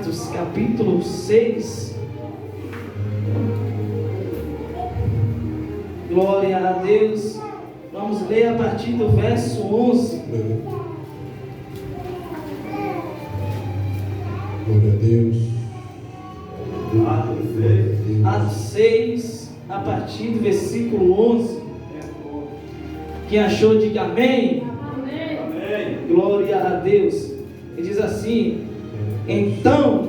Efésios capítulo 6. Glória a Deus. Vamos ler a partir do verso 11. Glória a Deus. Atos 6, a partir do versículo 11. Quem achou, diga amém. Amém. Glória a Deus. Ele diz assim: então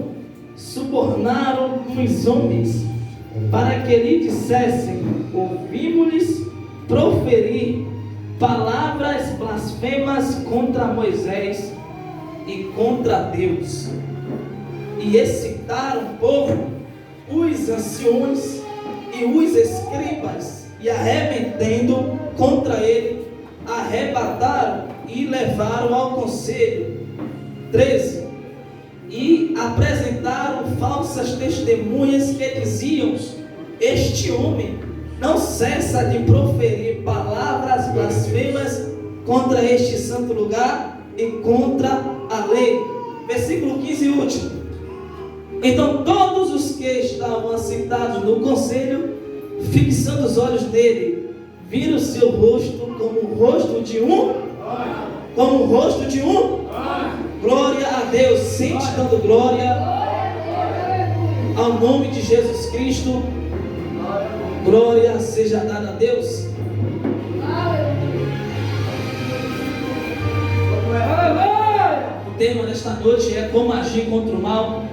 subornaram os homens para que lhe dissessem: ouvimos-lhes proferir palavras blasfemas contra Moisés e contra Deus. E excitaram o povo, os anciões e os escribas, e arremetendo contra ele, arrebataram e levaram ao conselho. 13. E apresentaram falsas testemunhas que diziam: este homem não cessa de proferir palavras blasfemas contra este santo lugar e contra a lei. Versículo 15 e último. Então todos os que estavam assentados no conselho, fixando os olhos nele, viram seu rosto como o rosto de um, glória a Deus. Sente dando glória ao nome de Jesus Cristo. Glória seja dada a Deus. O tema desta noite é como agir contra o mal.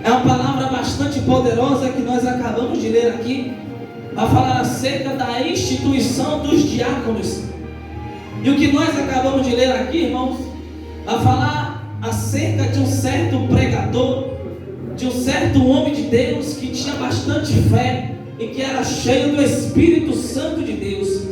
É uma palavra bastante poderosa que nós acabamos de ler aqui, a falar acerca da instituição dos diáconos. E o que nós acabamos de ler aqui, irmãos, a falar acerca de um certo pregador, de um certo homem de Deus que tinha bastante fé e que era cheio do Espírito Santo de Deus.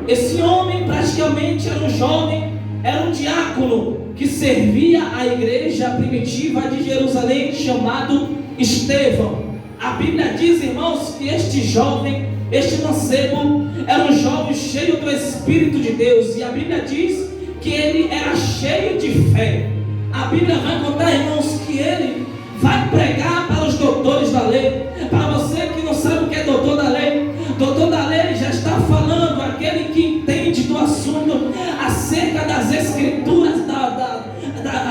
Esse homem praticamente era um jovem, era um diácono que servia a igreja primitiva de Jerusalém, chamado Estevão. A Bíblia diz, irmãos, que este jovem, este mancebo, era um jovem cheio do Espírito de Deus. E a Bíblia diz que ele era cheio de fé. A Bíblia vai contar, irmãos, que ele vai pregar para os doutores da lei. Para você que não sabe o que é doutor da lei já está falando aquele que entende do assunto acerca das escrituras,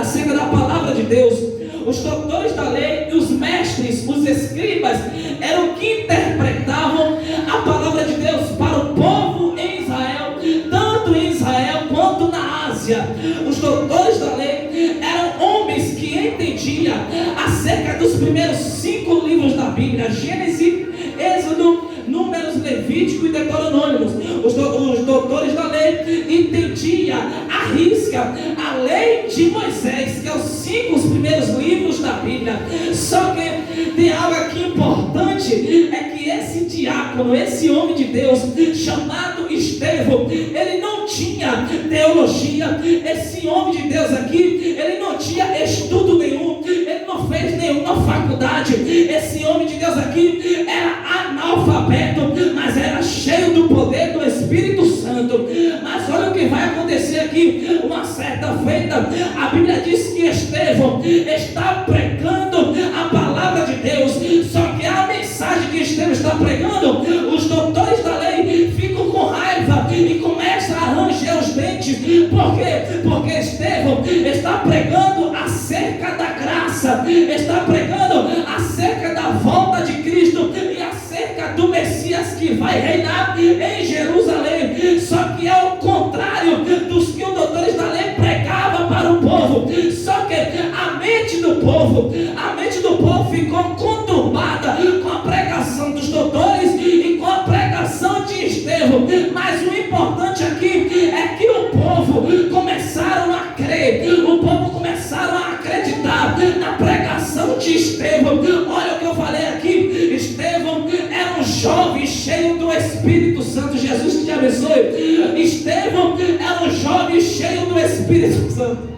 acerca da palavra de Deus. Os doutores da lei, os mestres, os escribas eram que interpretavam a palavra de Deus para o povo em Israel, tanto em Israel quanto na Ásia. Os doutores da lei eram homens que entendiam acerca dos primeiros 5 livros da Bíblia: Gênesis, Êxodo, Números, Levítico e Deuteronômio. Os doutores da lei entendiam à risca a lei de Moisés, que é os 5 primeiros livros da Bíblia. Só que tem algo aqui importante, é que esse diácono, esse homem de Deus chamado Estevão, ele não tinha teologia. Esse homem de Deus aqui, ele não tinha estudo nenhum, ele não fez nenhuma faculdade. Esse homem de Deus aqui era analfabeto, mas era cheio do poder do Espírito Santo. Mas olha o que vai acontecer aqui. Uma certa feita, a Bíblia diz que Estevão está pregando a palavra de Deus. Só que a mensagem que Estevão está pregando, os doutores da lei ficam com raiva e começam a ranger os dentes. Por quê? Porque Estevão está pregando acerca da graça, está pregando acerca da volta de Cristo e acerca do Messias que vai reinar em Jerusalém. Só que é o contrário dos que os doutores da lei pregavam para o povo. Só que a mente do povo ficou conturbada com a pregação dos doutores e com a pregação de Estevão. Mas o importante aqui é que o povo começaram a crer, o povo começaram a acreditar na pregação de Estevão. Olha o que eu falei aqui: Estevão era um jovem cheio do Espírito Santo. Jesus te abençoe. Estevão era um jovem cheio do Espírito Santo.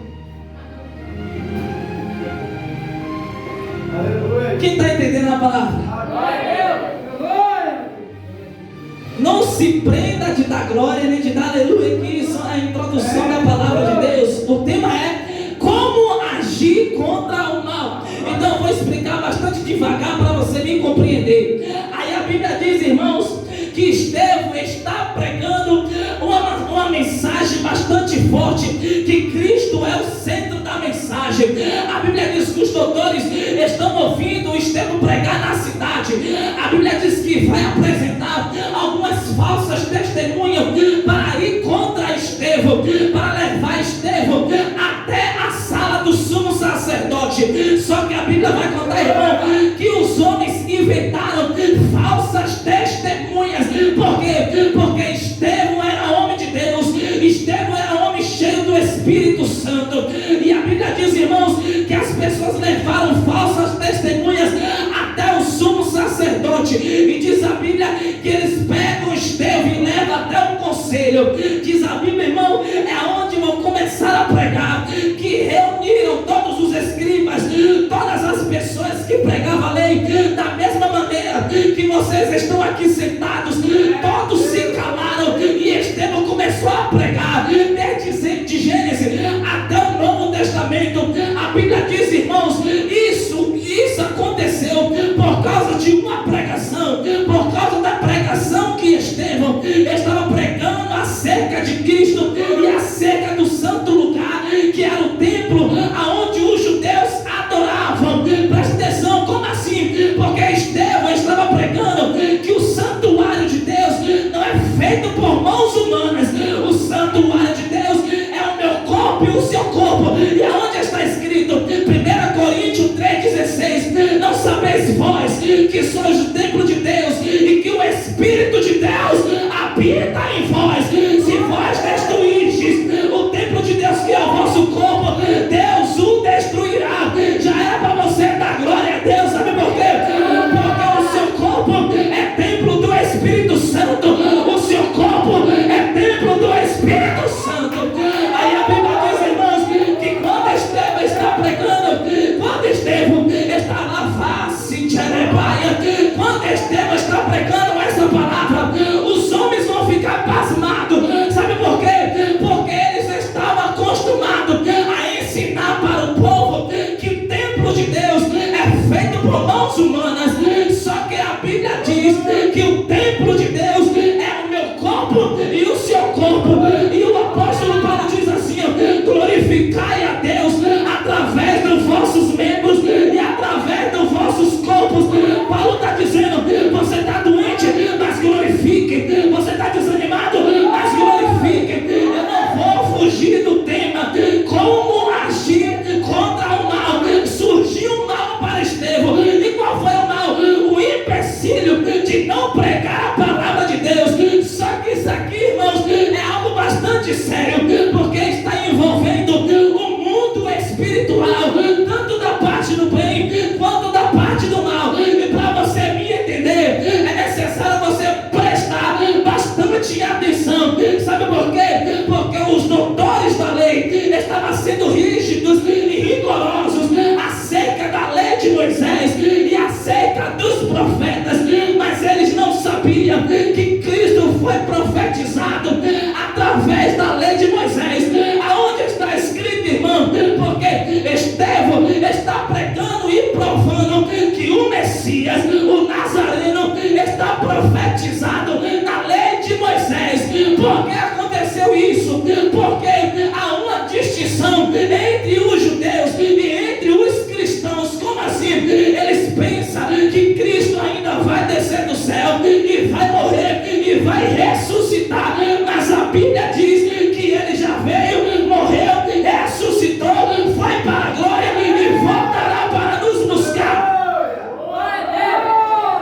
Quem está entendendo a palavra? Não se prenda de dar glória nem de dar aleluia, que isso é a introdução da palavra de Deus. O tema é como agir contra o mal. Então explicar bastante devagar para você me compreender. Aí a Bíblia diz, irmãos, que Estevão está pregando uma mensagem bastante forte, que Cristo é o centro da mensagem. A Bíblia diz que os doutores estão ouvindo Estevão pregar na cidade. A Bíblia diz que vai apresentar algumas falsas testemunhas para ir contra Estevão, para levar Estevão até a sala do sumo sacerdote. Só que a Bíblia vai contar, irmão, que os homens inventaram falsas testemunhas. Por quê? Porque Estevão era homem de Deus, Estevão era homem cheio do Espírito Santo. E a Bíblia diz, irmãos, que as pessoas levaram falsas testemunhas até o sumo sacerdote. E diz a Bíblia que eles pegam Estevão e levam até um conselho. Diz a Bíblia, irmão, é onde vão começar a pregar, que reuniram todos os escribas, todas as pessoas que pregavam a lei, da mesma maneira que vocês estão aqui sentados, todos se calaram e Estevão começou a pregar, desde Gênesis até o Novo Testamento. A Bíblia diz, irmãos, isso aconteceu por causa de uma pregação, por causa da pregação que Estevão estava pregando acerca de Cristo e acerca do santo lugar, que era o templo aonde os judeus adoravam. Presta atenção, como assim? Porque Estevão estava pregando que o santuário de Deus não é feito por mãos humanas. O santuário de Deus é o meu corpo e o seu corpo. E aonde está escrito? 1 Coríntios 3,16: não sabeis vós que sois o templo de Deus e que o Espírito de Deus habita em vós? Se vós destruístes o templo de Deus, que é o vosso corpo, Deus o destruirá. Já era para você dar glória a Deus, sabe por quê? Porque o seu corpo é templo do Espírito Santo. O seu corpo é templo do Espírito Santo. Aí a Bíblia diz, irmãos, que quando Estevão está pregando, quando Estevão está lá, quando Estevão está pregando essa palavra, os homens vão ficar pasmados. Sabe por quê? Porque eles estavam acostumados a ensinar para o povo que o templo de Deus é feito por mãos humanas. Só que a Bíblia diz que o templo de Deus é o meu corpo e o seu corpo. E o apóstolo Paulo diz assim: glorificai a Deus através dos vossos membros e através dos vossos corpos. Paulo está dizendo: você está doente, mas glorifique. Você está desanimado, mas glorifique. Eu não vou fugir do tema. Como agir contra o mal? Surgiu um mal para Estevão. E qual foi o mal? O empecilho de não pregar a palavra de Deus. Só que isso aqui, irmãos, é algo bastante sério, porque está envolvendo o mundo espiritual, tanto da parte do bem quanto da parte do mal. E para você me entender, é necessário você prestar bastante atenção. Sabe por quê? Porque os doutores da lei estavam sendo rígidos e rigorosos acerca da lei de Moisés e acerca dos profetas, mas eles não sabiam que Cristo foi profetizado através da lei de Moisés. Aonde está escrito, irmão? Porque Estevão está pregando e provando que o Messias, o Nazareno, está profetizado na lei de Moisés. Por que aconteceu isso? Porque há uma distinção entre os judeus e entre os cristãos. Como assim? Eles pensam que Cristo ainda vai descer do céu e vai morrer e vai ressuscitar, mas a Bíblia diz que ele já veio, morreu, ressuscitou, foi para a glória e voltará para nos buscar.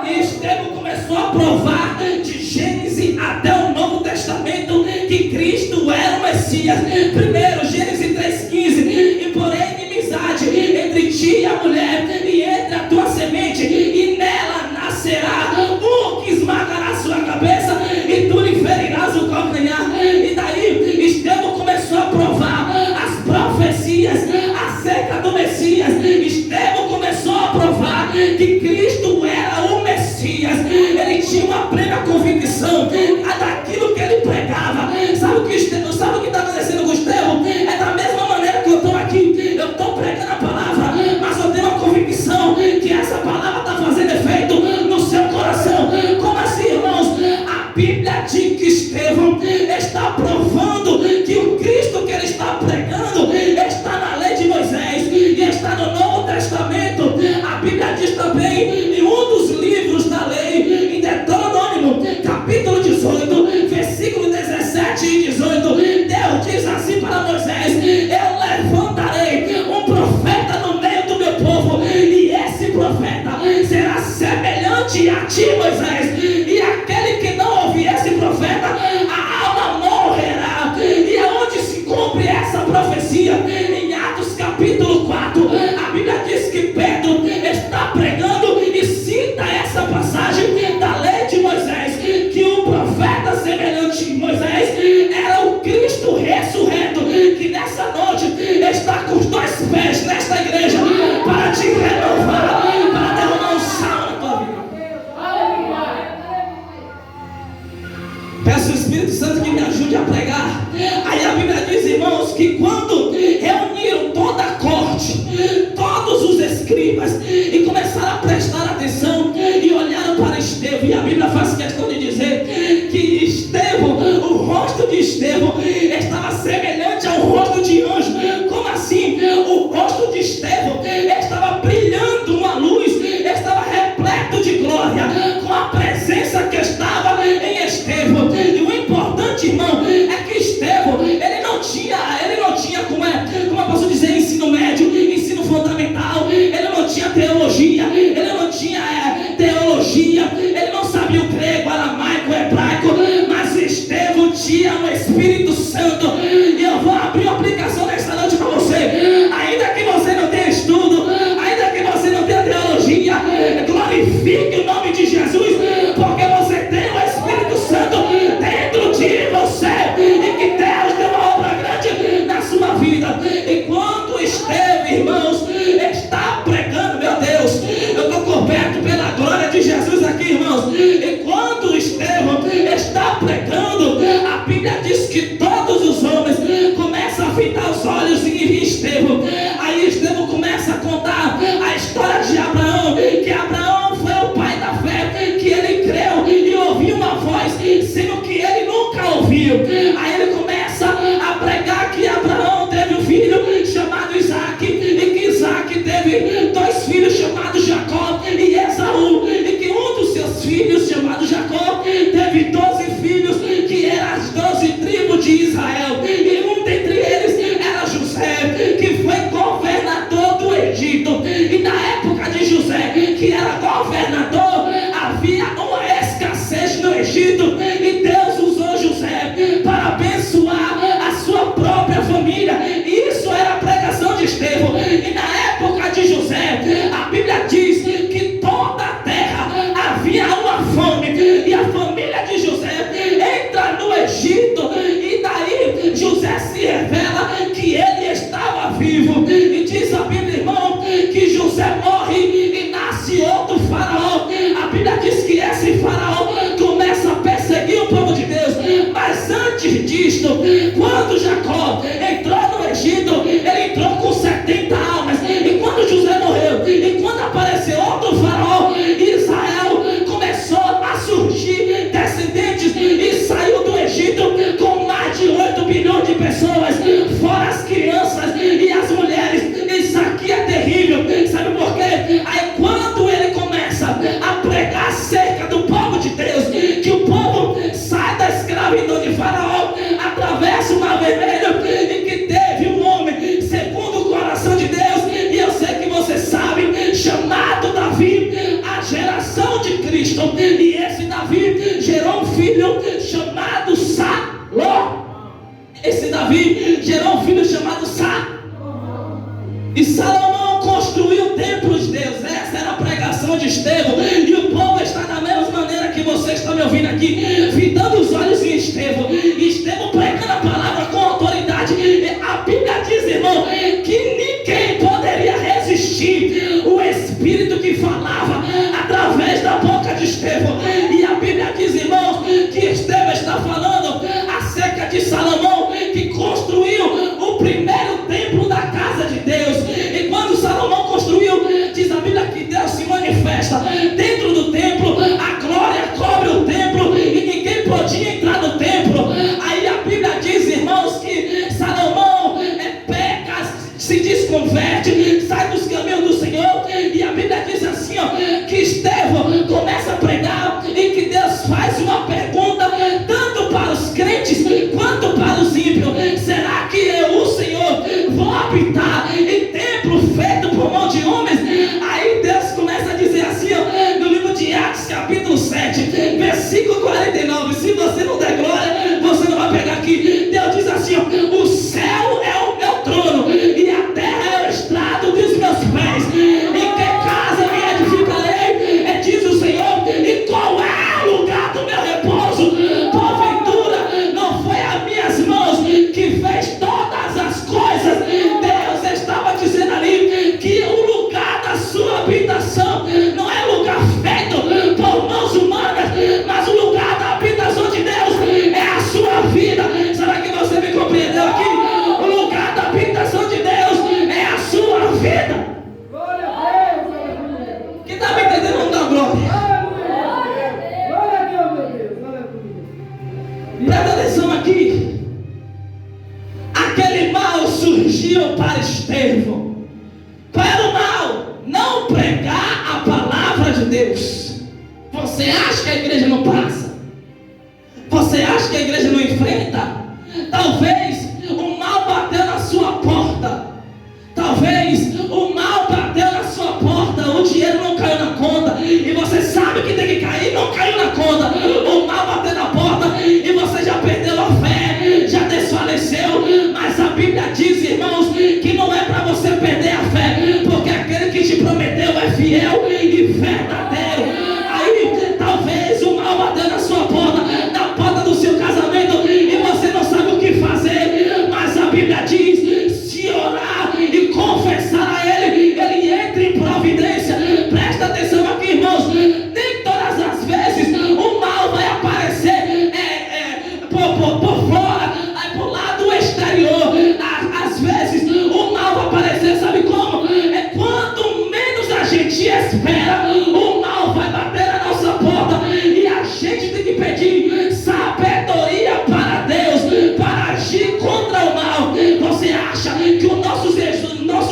E Estevão começou a provar de Gênesis até o Novo Testamento que Cristo era o Messias. Primeiro, Gênesis 3,15: e porém inimizade entre ti e a mulher, e entre a tua semente, e nela nascerá o que esmagará sua cabeça, e tu lhe ferirás o calcanhar. E daí Estevão começou a provar as profecias acerca do Messias. Estevão começou a provar que Cristo era o Messias. Ele tinha uma plena convicção daquilo que ele pregava. Sabe o que está acontecendo com Estevão? É da mesma maneira que eu estou aqui. Eu estou pregando a palavra, mas eu tenho uma convicção profeta será semelhante a ti, Moisés, e aquele que não ouvir esse profeta, a alma morrerá. E aonde se cumpre essa profecia? Em Atos capítulo 4, a Bíblia diz que Pedro está pregando e cita essa passagem da lei de Moisés, que um profeta semelhante a Moisés era o Cristo ressurreto, que nessa noite está com os dois pés nesta igreja para te renovar, para derramar um sal na tua vida. Peço ao Espírito Santo que me ajude a pregar. Aí a Bíblia diz, irmãos, que quando reuniram toda a corte, todos os escribas, e começaram a prestar atenção e olharam para Estevão, e a Bíblia faz questão de dizer que Estevão, o rosto de Estevão estava semelhante ao rosto de anjo. Como assim? O rosto de Estevão estava brilhando uma luz, estava repleto de glória, com a presença que estava em Estevão. E o importante, irmão, é que Estevão, ele não tinha como eu posso dizer, ensino médio, ensino fundamental, ele não tinha teologia, ele não sabia o grego, aramaico, hebraico, mas Estevão tinha o Espírito Santo. E eu vou abrir uma aplicação nesta noite para você. Ainda que você não tenha estudo, ainda que você não tenha teologia, glorifique o nome de Jesus, porque você tem o Espírito Santo dentro de você, e que Deus deu uma obra grande na sua vida. Enquanto Estevão, irmãos, está pregando, meu Deus, eu estou coberto pela glória de Jesus aqui, irmãos. Enquanto Estevão está pregando, a Bíblia diz que todos os homens começam a fitar os olhos em Estevão. Aí Estevão começa a contar a história de Abraão, que Abraão foi o pai da fé, que ele creu e ouviu uma voz, sendo que ele nunca ouviu. Aí ele começa a pregar que Abraão teve um filho chamado Isaac, e que Isaac teve dois filhos chamados Jacó e Esaú, e que um dos seus filhos, chamado Jacó, teve 12 filhos, que eram as 12 tribos de Israel, e um dentre eles era José, que foi governador do Egito. E na época de José, que era governador, havia uma escassez no Egito, e Deus usou José para abençoar a sua própria família. Isso era a pregação de Estevão. E na época de José, a Bíblia diz que toda a terra havia uma fome, e a família de José entra no Egito, e daí José se revela que ele estava vivo. E diz a Bíblia, irmão, que José morre e nasce outro faraó. A Bíblia diz que esse faraó começa a perseguir o povo de Deus. Mas antes disto, quando Jacó entrou no Egito, ele entrou com 70 almas. E quando José morreu, e quando apareceu outro faraó, Israel começou a surgir descendentes, e saiu do Egito com mais de 8 bilhões de pessoas, fora as crianças e as mulheres. Isso aqui é terrível. Sabe por quê? Aí quando ele começa a pregar acerca do povo de Deus, que o povo sai da escravidão de Faraó, atravessa o Mar Vermelho, e que teve um homem segundo o coração de Deus, e eu sei que você sabe, chamado Davi, a geração de Cristo. E esse Davi gerou um filho chamado Salomão. Esse Davi gerou um filho chamado Salomão. E Salomão construiu o templo de Deus. Essa era a pregação de Estevão. E o povo está da mesma maneira que você está me ouvindo aqui, fitando os olhos em Estevão. E Estevão pregando a palavra com autoridade. E a Bíblia diz, irmão, que ninguém poderia resistir o Espírito que falava através da boca de Estevão. E a Bíblia diz, irmãos, que Estevão está falando acerca de Salomão, que construiu o primeiro templo da casa de Deus. E quando Salomão construiu, diz a Bíblia que Deus se manifesta habitação não é lugar feito por mãos humanas, mas o lugar da habitação de Deus é a sua vida. Será que você me compreendeu aqui? O lugar da habitação de Deus é a sua vida. Glória a Deus. Quem está me entendendo não dá glória. Glória a Deus, meu Deus. Glória a Deus. Presta atenção aqui. Aquele mal surgiu para Estevão. Qual era o mal? Não pregar a palavra de Deus. Você acha que a igreja não passa? Você acha que a igreja não enfrenta? Talvez o mal bateu na sua porta. Talvez o mal bateu na sua porta. O dinheiro não caiu na conta e você sabe que tem que cair, não caiu na conta. O mal bateu na porta e você já perdeu a fé, já desfaleceu. Mas a Bíblia diz, irmãos, que não é para você perder a fé, porque aquele que te prometeu é fiel e verdadeiro. Aí talvez o mal bateu na sua porta, na porta do seu casamento, e você não sabe o que fazer. Mas a Bíblia diz: se orar e confessar a Ele, Ele entra em providência. Presta atenção aqui, irmãos. Nem todas as vezes o mal vai aparecer por fora, aí por lado exterior. Às vezes o mal vai aparecer, sabe como? É quanto menos a gente espera, o mal vai bater na nossa porta. E a gente tem que pedir sabedoria para Deus, para agir contra o mal. Você acha que o nosso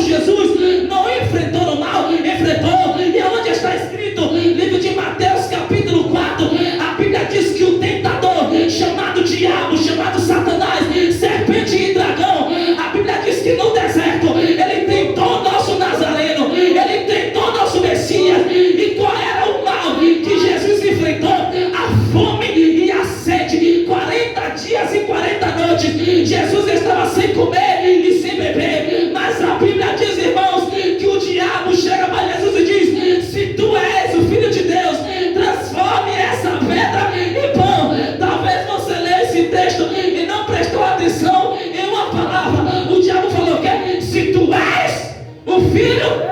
Jesus não enfrentou o mal? Enfrentou. E aonde está escrito? Livro de Mateus capítulo 4. A Bíblia diz que o tentador, chamado diabo, chamado Satanás, serpente e dragão, a Bíblia diz que no deserto ele tentou nosso Nazareno, ele tentou nosso Messias. E qual era o mal que Jesus enfrentou? A fome e a sede. 40 dias e 40 noites Jesus estava sem comer e sem beber. Mas a Bíblia diz, irmãos, que o diabo chega para Jesus e diz: se tu és o Filho de Deus, transforme essa pedra em pão. Talvez você lê esse texto e não prestou atenção em uma palavra. O diabo falou que se tu és o Filho.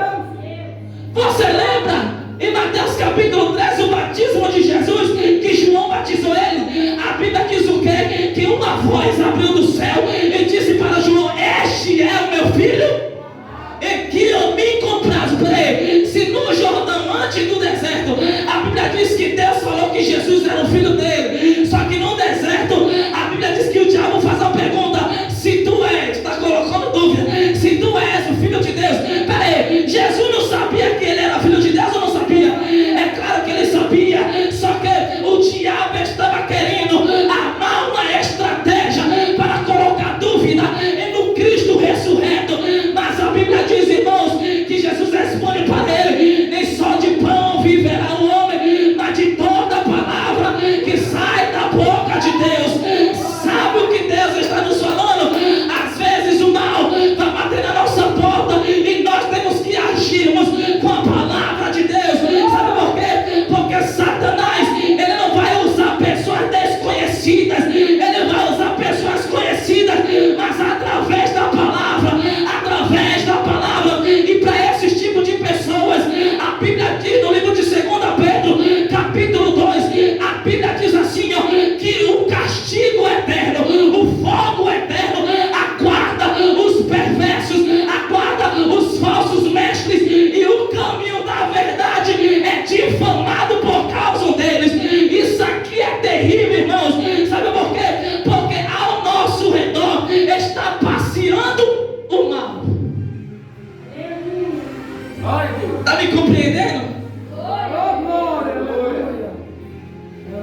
Você lembra em Mateus capítulo 13 o batismo de Jesus, que João batizou ele? A Bíblia diz o quê? Que uma voz abriu do céu e disse para João: este é o meu filho, em que eu me comprazo. Peraí, se no Jordão, antes do deserto, a Bíblia diz que Deus falou que Jesus era o filho dele, só que no deserto, a Bíblia diz que o diabo faz a pergunta: se tu és, está colocando dúvida, se tu és o filho de Deus. Peraí, Jesus não sabia que ele era filho de Deus ou não sabia? É claro que ele sabia, só que o diabo estava querendo armar uma estratégia para colocar dúvida no Cristo ressurreto. Mas a Bíblia diz, irmãos, que Jesus responde para ele: nem só de pão viverá o homem, mas de toda palavra que sai da boca de Deus. Sabe o que Deus está nos falando? Às vezes o mal vai bater na nossa porta e nós temos que agirmos com a palavra de Deus. Sabe por quê? Porque Satanás, ele não vai usar pessoas desconhecidas, ele vai usar pessoas conhecidas, mas através da palavra, e para esses tipos de pessoas, a Bíblia diz no livro de 2 Pedro capítulo 2, a Bíblia diz assim, ó, que o castigo eterno, o fogo eterno aguarda os perversos, aguarda os falsos mestres, e o caminho da verdade é difamado por causa deles. Isso aqui é terrível, irmãos. Sabe por quê? Porque ao nosso redor está passeando o mal. Está me compreendendo?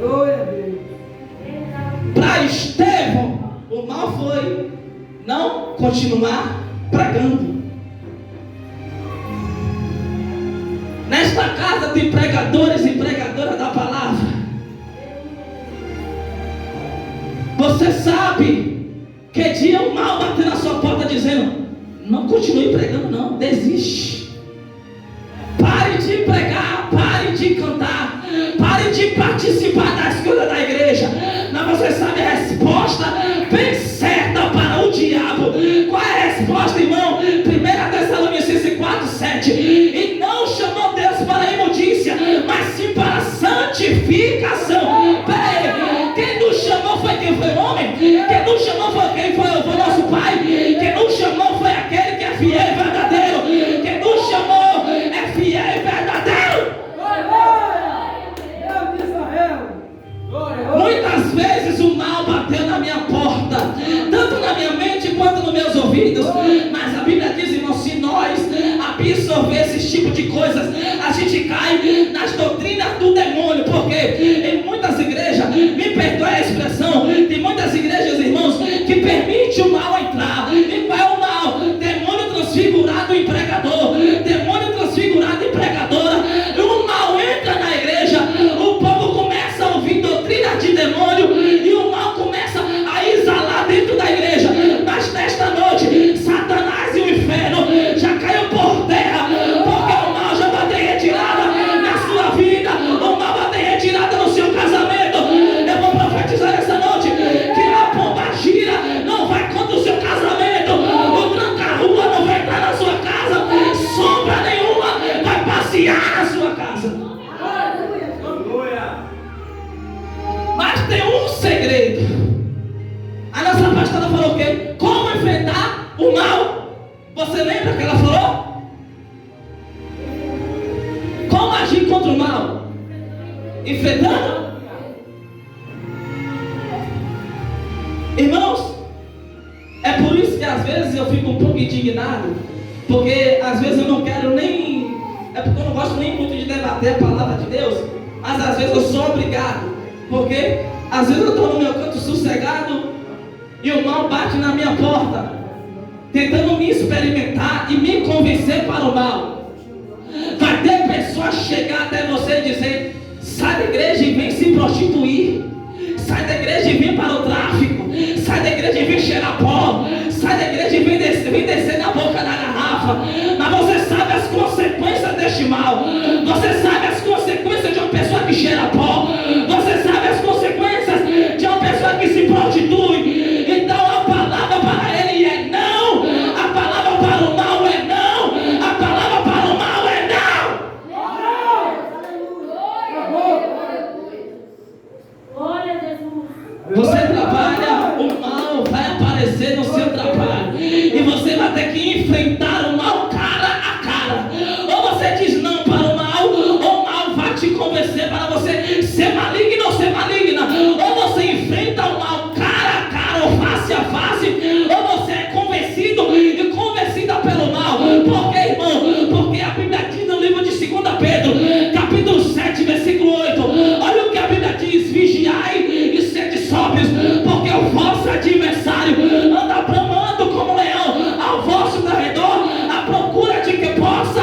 Glória a Deus. Para Estevão, o mal foi não continuar pregando. Nesta casa tem pregadores e pregadoras da palavra. Você sabe que dia o mal bater na sua porta dizendo: não continue pregando, não, desiste. Pare de pregar, pare de cantar, pare de participar das coisas da igreja. Mas você sabe a resposta bem certa para o diabo. Qual é a resposta, irmão? 1 Tessalonicenses 4:7. E não chamou Deus a gente cai nas doutrinas do demônio, porque em muitas igrejas, me perdoe a expressão, tem muitas igrejas, irmãos, que permite o mal entrar. E qual é o mal? Demônio transfigurado em pregador, demônio transfigurado em pregadora. O mal entra na igreja, o povo começa a ouvir doutrina de demônio e o mal começa a exalar dentro da igreja. Mas nesta noite, Satanás e o inferno já caiu por terra, porque o mal já vai ter retirada na sua vida, o mal vai ter retirada no seu casamento. Eu vou profetizar essa noite que a pomba gira não vai contra o seu casamento, o tranca-rua não vai entrar na sua casa, sombra nenhuma vai passear na sua casa. Mas tem um segredo. A nossa pastora falou o quê? Como enfrentar o mal? Você lembra que ela falou? Como agir contra o mal? Enfrentando? Irmãos, é por isso que às vezes eu fico um pouco indignado, porque às vezes eu não quero nem, é porque eu não gosto nem muito de debater a palavra de Deus, mas às vezes eu sou obrigado, porque às vezes eu estou no meu canto sossegado e o mal bate na minha porta, tentando me experimentar e me convencer para o mal. Vai ter pessoas chegar até você e dizer: sai da igreja e vem se prostituir, sai da igreja e vem para o tráfico, sai da igreja e vem cheirar pó, sai da igreja e vem descer na boca da garrafa. Mas você sabe as consequências deste mal, você sabe as consequências de uma pessoa que cheira pó, você sabe as consequências de uma pessoa que se prostitui. Então a palavra para ele é não, a palavra para o mal é não, a palavra para o mal é não. Você trabalha, o mal vai aparecer no seu trabalho e você vai ter que enfrentar o mal cara a cara. Ou você diz não para o mal, ou o mal vai te convencer para você ser maligno ou ser maligna. Ou você enfrenta o mal cara a cara ou face a face, ou você é convencido e convencida pelo mal. Por quê, irmão? Porque a Bíblia diz no livro de 2 Pedro, capítulo 7, versículo 8, olha o que a Bíblia diz: vigiai e sede sóbrios, porque o vosso adversário anda bramando como leão ao vosso derredor, à procura de que possa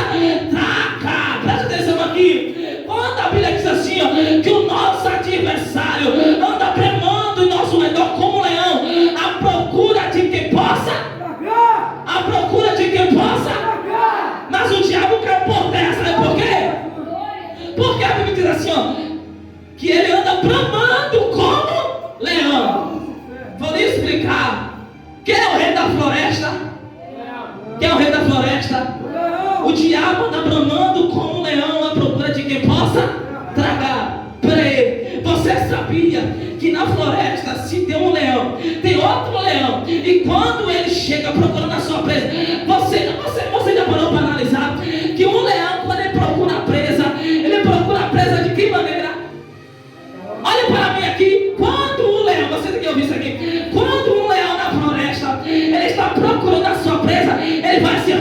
tragar. Presta atenção aqui. Quando a Bíblia diz assim, ó, que o nosso adversário anda bramando em nosso redor como leão, à procura de que possa, à procura de que possa. Mas o diabo quer por terra, sabe por quê? Porque a Bíblia diz assim, ó, que ele anda bramando como leão. Vou lhe explicar. Quem é o rei da floresta? Quem é o rei da floresta? O diabo anda bramando como um leão à procura de quem possa tragar. Peraí, você sabia que na floresta, se tem um leão, tem outro leão, e quando ele chega procurando a sua presa, você já parou para analisar que um leão, quando ele procura a presa de que maneira? Olha para mim aqui. Quando um leão, você tem que ouvir isso aqui, quando um leão na floresta, ele está procurando a sua presa, ele vai assim,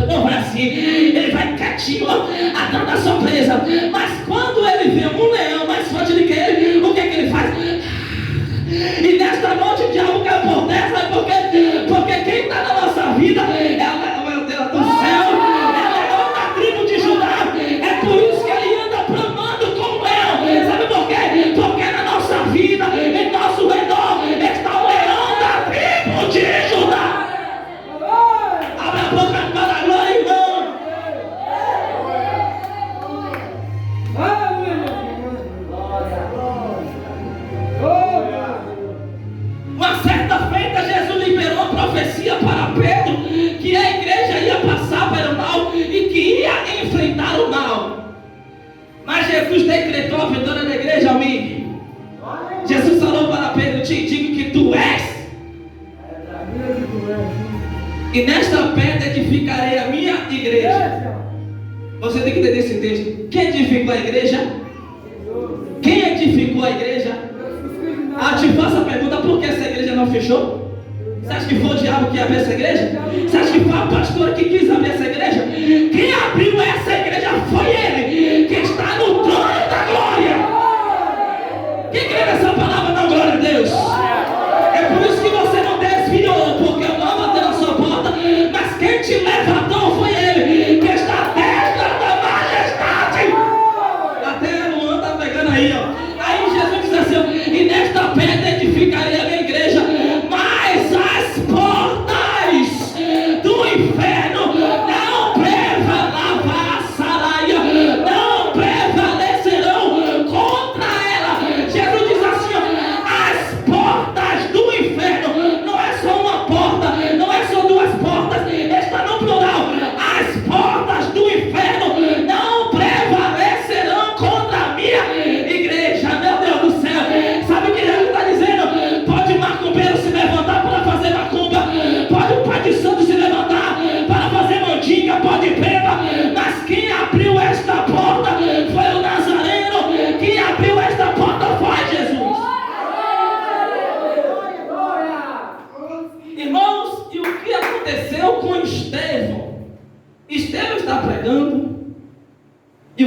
não vai assim, ele vai quietinho atrás da sua presa. Mas quando ele vê um leão mais forte do que ele, o que é que ele faz? E nesta noite o diabo quer por terra, sabe por quê? Porque quem está na nossa vida é o meu Deus do céu, é o leão da tribo de Judá. É por isso que ele anda bramando como leão. Sabe por quê? Porque na nossa vida, em nosso redor, está o leão da tribo de Judá. Abre a boca para a glória, irmão. Uma certa feita, Jesus liberou a profecia para Pedro que a igreja ia passar pelo mal e que ia enfrentar o mal. Mas Jesus decretou a vitória da igreja, amigo. Jesus falou para Pedro: te digo que tu és, e nesta pedra edificarei a minha igreja. Você tem que entender esse texto. Quem edificou a igreja? Quem edificou a igreja? Te faço a pergunta: por que essa igreja não fechou? Você acha que foi o diabo que abriu essa igreja? Você acha que foi a pastora que quis abrir essa igreja? Quem abriu essa igreja foi ele.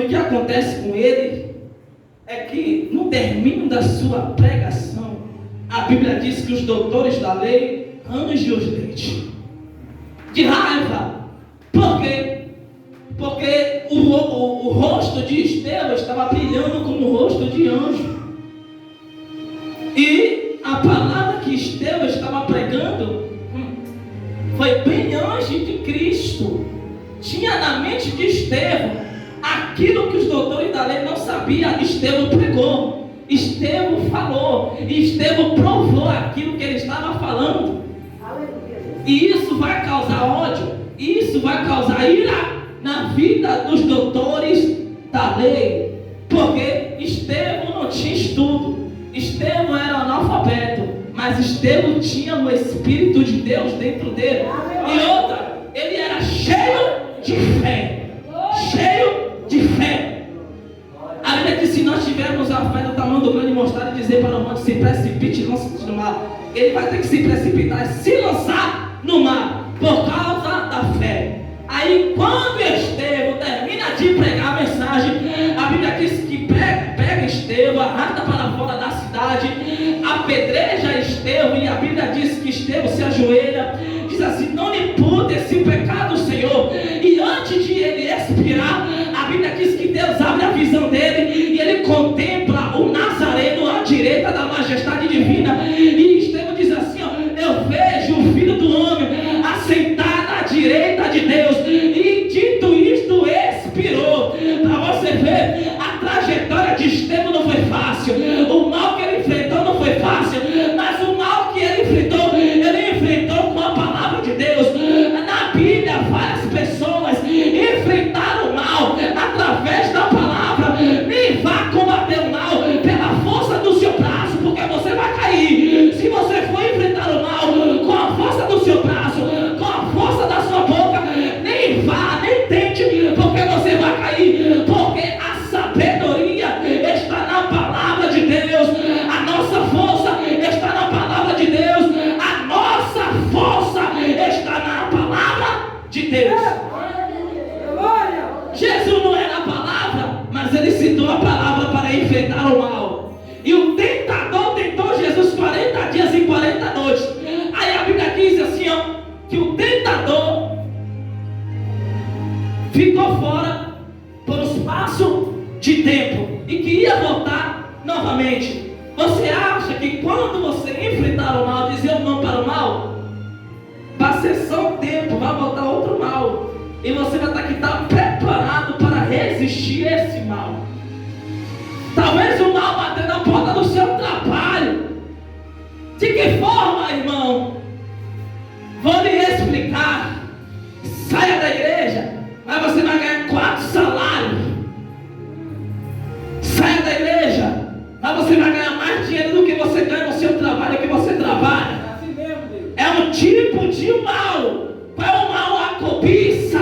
o que acontece com ele é que no término da sua pregação, a Bíblia diz que os doutores da lei rangem os dentes de raiva. Por quê? Porque o rosto de Estevão estava brilhando como o rosto de anjo. E a palavra que Estevão estava pregando foi bem antes de Cristo. Tinha na mente de Estevão aquilo que os doutores da lei não sabiam. Estevão pregou, Estevão falou, e Estevão provou aquilo que ele estava falando. E isso vai causar ódio, isso vai causar ira na vida dos doutores da lei, porque Estevão não tinha estudo, Estevão era analfabeto, mas Estevão tinha o Espírito de Deus dentro dele. E outra, ele era cheio de fé, cheio de fé. A Bíblia diz: se nós tivermos a fé do tamanho do grão de mostarda e dizer para o monte: se precipite e lance-se no mar, ele vai ter que se precipitar e se lançar no mar, por causa da fé. Aí quando Estevão termina de pregar a mensagem, a Bíblia diz que pega Estevão, arrasta para fora da cidade, apedreja Estevão, e a Bíblia diz que Estevão se ajoelha, diz assim: não lhe pude esse pecado, Senhor. E antes de ele expirar, a Bíblia diz que Deus abre a visão dele e ele contempla o Nazareno à direita da majestade divina. E Estevão diz assim: ó, eu vejo o Filho do Homem assentado à direita de Deus. E dito isto, expirou. Para você ver, a trajetória de Estevão não foi fácil, o mal que ele enfrentou não foi fácil, mas o mal que ele enfrentou com a palavra de Deus. Na Bíblia, várias pessoas enfrentaram o mal através da palavra. Nem vá combater o mal pela força do seu braço, porque você vai cair. Se você for enfrentar o mal com a força do seu braço, com a força da sua boca, nem vá, nem tente, porque você vai cair. Porque a sabedoria está na palavra de Deus, a nossa força está na palavra de Deus, a nossa força está na palavra de Deus. Jesus não era a palavra, mas ele citou a palavra para enfrentar o mal. E o tentador tentou Jesus 40 dias e 40 noites. Aí a Bíblia diz assim, ó, que o tentador ficou fora por um espaço de tempo e que ia voltar novamente. Você acha que quando você enfrentar o mal, dizer um não para o mal, vai ser só um tempo, vai voltar outro mal, e você vai ter que estar preparado para resistir a esse mal? Talvez o mal bater na porta do seu trabalho. De que forma, irmão? Vou lhe explicar. Saia da igreja, mas você vai ganhar 4 salários. Saia da igreja, mas você vai ganhar mais dinheiro do que você ganha no seu trabalho, que você trabalha. É um tipo de mal. Qual é o mal? A cobiça,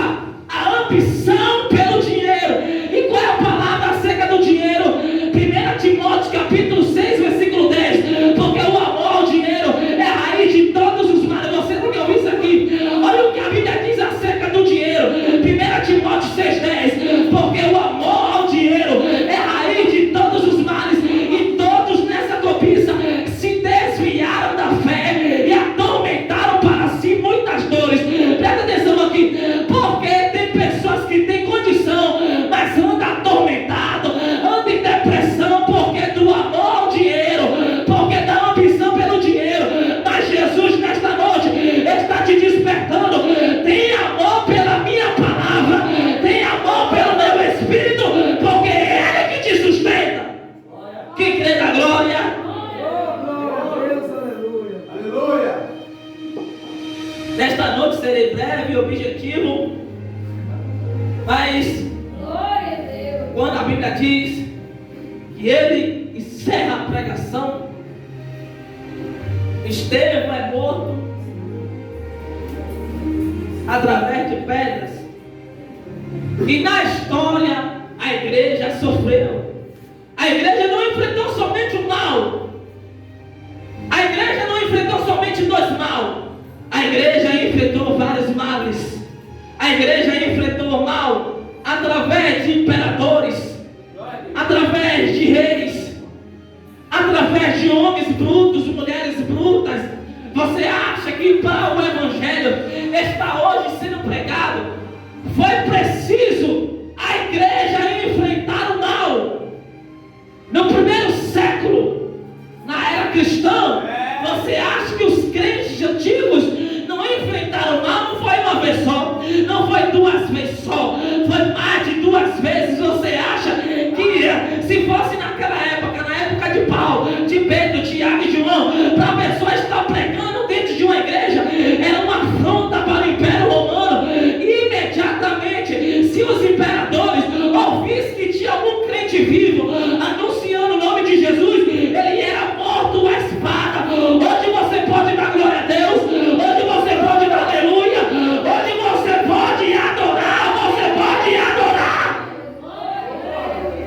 a ambição pelo dinheiro. E qual é a palavra acerca do dinheiro? 1 Timóteo capítulo 6, versículo 10. Porque o amor ao dinheiro é a raiz de todos os males. Você não ouviu isso aqui? Olha o que a Bíblia diz acerca do dinheiro. 1 Timóteo 6, 10. Porque o amor ao dinheiro é a raiz de todos os males. E todos nessa cobiça se desviaram da fé e atormentaram para si muitas dores. Presta atenção aqui. Porque tem pessoas que têm condição, mas anda atormentado, anda em depressão, porque do amor ao dinheiro, porque da ambição pelo dinheiro. Mas Jesus nesta noite está te despertando. Tem amor pela minha palavra, tem amor pelo meu Espírito, porque é Ele que te sustenta. Quem crê na glória? Aleluia. Nesta noite serei breve e objetivo, mas quando a Bíblia diz que ele encerra a pregação, Estevão é morto através de pedras. E na história a igreja sofreu. A igreja não enfrentou somente o mal. A igreja não enfrentou somente 2 mal. A igreja enfrentou vários males. A igreja enfrentou o mal através de imperadores,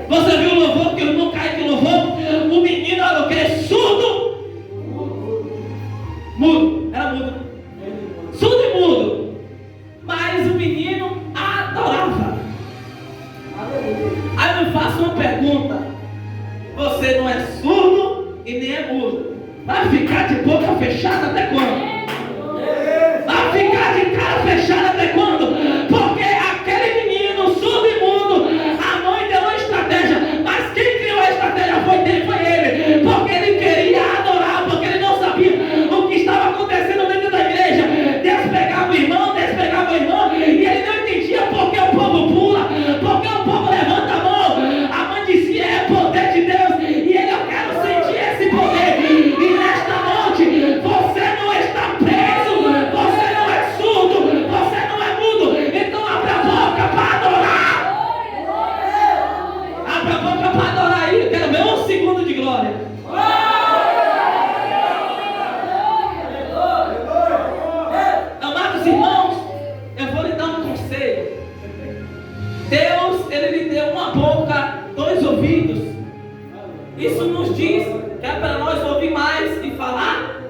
Você viu o louvor que o irmão Kaique louvou? O menino era o quê? Surdo. Mudo. Era mudo. Surdo e mudo. Mas o menino adorava. Aí eu me faço uma pergunta. Você não é surdo e nem é mudo. Vai ficar de boca fechada até quando? Vai ficar de cara fechada até quando? Porque aquele menino surdo e mudo, a mãe deu uma estratégia, mas quem criou a estratégia foi ele, porque ele queria adorar, porque ele não sabia o que estava acontecendo dentro da igreja. Deus pegava o irmão, Deus pegava a irmã, e ele não entendia porque o povo pula, porque o povo levanta a mão. A mãe dizia: é poder de Deus, e ele: eu quero sentir esse poder. E nesta noite, você não está preso, você não é surdo, você não é mudo. Então abre a boca para adorar. Abre a boca para adorar aí. Eu quero ver 1 segundo de glória. Amados irmãos, eu vou lhe dar um conselho. Deus, Ele lhe deu uma boca, 2 ouvidos. Isso nos diz que é para nós ouvir mais e falar,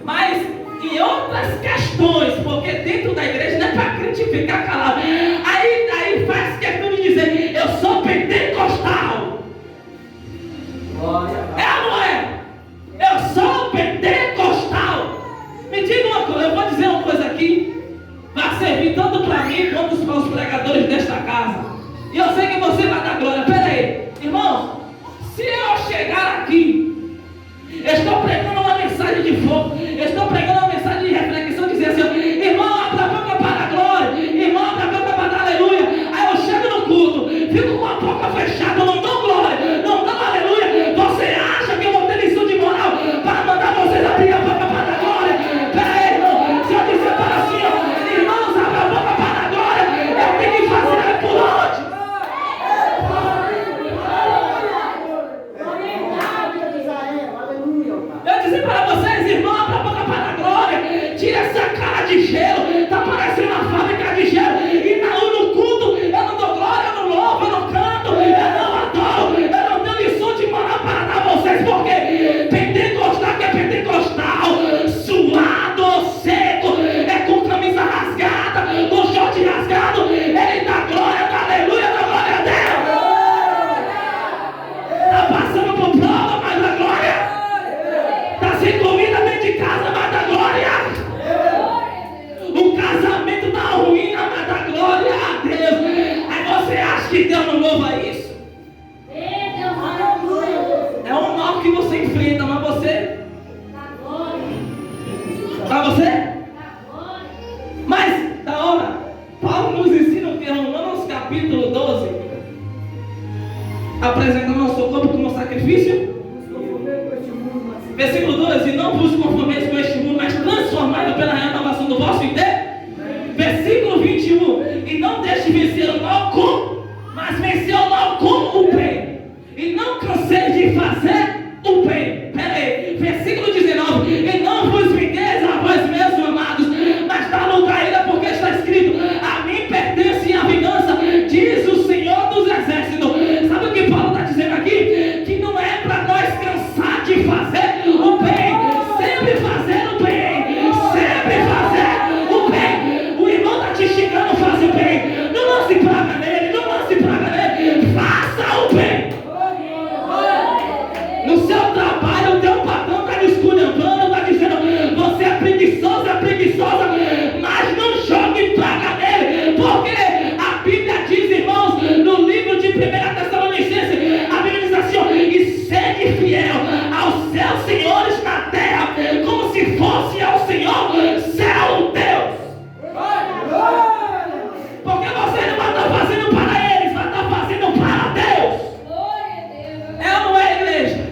mas em outras questões, porque dentro da igreja não é para crente ficar calado. Aí faz questão de dizer: eu sou pentecostal. É ou não é? Eu sou pentecostal. Me diga uma coisa, eu vou dizer uma coisa aqui, vai servir tanto para mim quanto para os pregadores desta casa. E eu sei que você vai dar glória. Pera aí, irmãos, se eu chegar aqui, eu estou pregando uma mensagem de fogo, eu estou pregando uma mensagem de reflexão, dizer assim: irmão, abre a boca para a glória, irmão, abre a boca para dar aleluia. Aí eu chego no culto, fico com a boca fechada, não dou glória, não dou aleluia. Você acha que eu vou ter lição de moral para mandar vocês abrir a boca para dar glória? Pera aí, irmão, se eu disser para assim, irmãos, abre a boca para dar glória, eu tenho que fazer por onde? Eu disse para vocês, irmão, abra a boca para a glória. Tira essa cara de gelo. Está parecendo uma fábrica de gelo. E no culto eu não dou glória, eu não louvo, eu não canto, eu não adoro, eu não tenho lição de moral para dar a vocês. Porque pentecostal que é pentecostal, suado, seco, é com camisa rasgada, com short rasgado, ele dá glória, dá aleluia, dá glória a Deus. Está passando por prova, mas dá glória. Está sem comida dentro de casa, mas dá glória. O casamento está ruim, mas dá glória a Deus. Aí você acha que Deus não louva isso? É um mal que você enfrenta, mas você... Para você? Mas, da hora, Paulo nos ensina que em Romanos capítulo 12, apresentando nosso corpo como sacrifício. Versículo 2: e não vos conformeis com este mundo, mas transformai-vos pela renovação do vosso entendimento. Versículo 21: e não deixe vencer o mal com, mas vencer o mal com o bem. E não canseis de fazer o bem. Pera aí, versículo 19: e não vos vingueis a vós mesmos, amados, mas dá luta a ele, porque está escrito: a mim pertence a vingança, diz o Senhor dos Exércitos. Sabe o que Paulo está dizendo aqui? Que não é para nós cansar de fazer o bem, sempre fazer o bem, sempre fazer o bem. O irmão está te xingando, faz o bem. Não lance praga nele, não lance praga nele, faça o bem. No seu trabalho, o teu patrão está desculhambando, está dizendo: você é preguiçosa, mas não jogue praga nele, porque a Bíblia diz, irmãos, no livro de 1 Tessalonicenses, a Bíblia diz assim: e sede fiel aos seus senhores na terra, como se fosse ao Senhor seu Deus. Porque você não vai estar fazendo para eles, vai estar fazendo para Deus. É ou não é, igreja?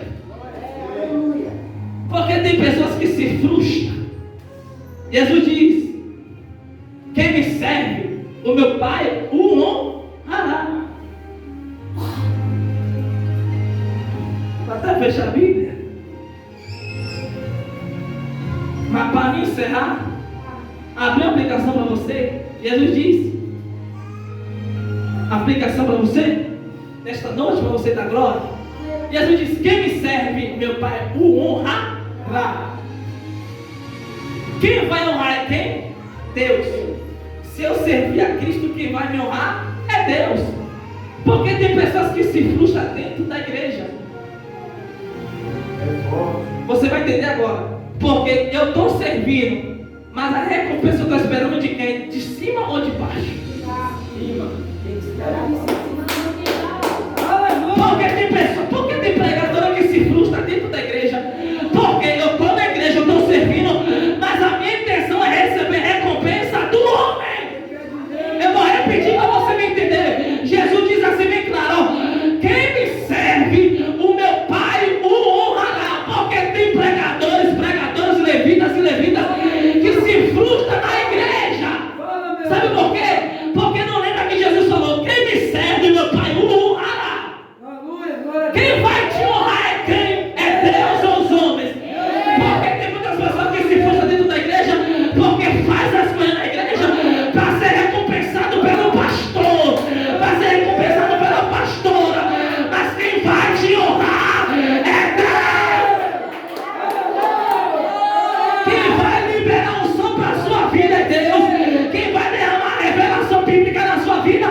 Porque tem pessoas que se frustram. Jesus diz: quem me serve, o meu Pai o honrará. Vou até fechar a Bíblia. Mas para me encerrar, abrir uma aplicação para você. Jesus diz: a aplicação para você nesta nesta noite para você dar glória. Jesus diz: quem me serve, meu Pai o honrará. Quem vai honrar é quem? Deus. Se eu servir a Cristo, quem vai me honrar é Deus. Porque tem pessoas que se frustram dentro da igreja. Você vai entender agora. Porque eu estou servindo, mas a recompensa eu estou esperando de quem? De cima ou de baixo? De cima. Porque tem pregadora que se frustra dentro da igreja. Porque eu estou na igreja, eu estou servindo, mas a minha intenção é receber recompensa do homem. Eu vou repetir para você me entender. Jesus diz assim bem claro: quem me serve, o meu Pai o honrará. Porque tem pregadores, levitas e levitas que se frustram na igreja. Sabe por quê? Porque não lembra que Jesus falou: quem me serve, meu Pai o honrará. Quem vai te honrar é quem? É Deus ou os homens? Porque tem muitas pessoas que se frustram dentro da igreja porque faz as coisas na igreja para ser recompensado pelo pastor, para ser recompensado pela pastora. Mas quem vai te honrar é Deus. Quem vai liberar um som para a sua vida é Deus. Quem vai derramar a revelação bíblica na sua vida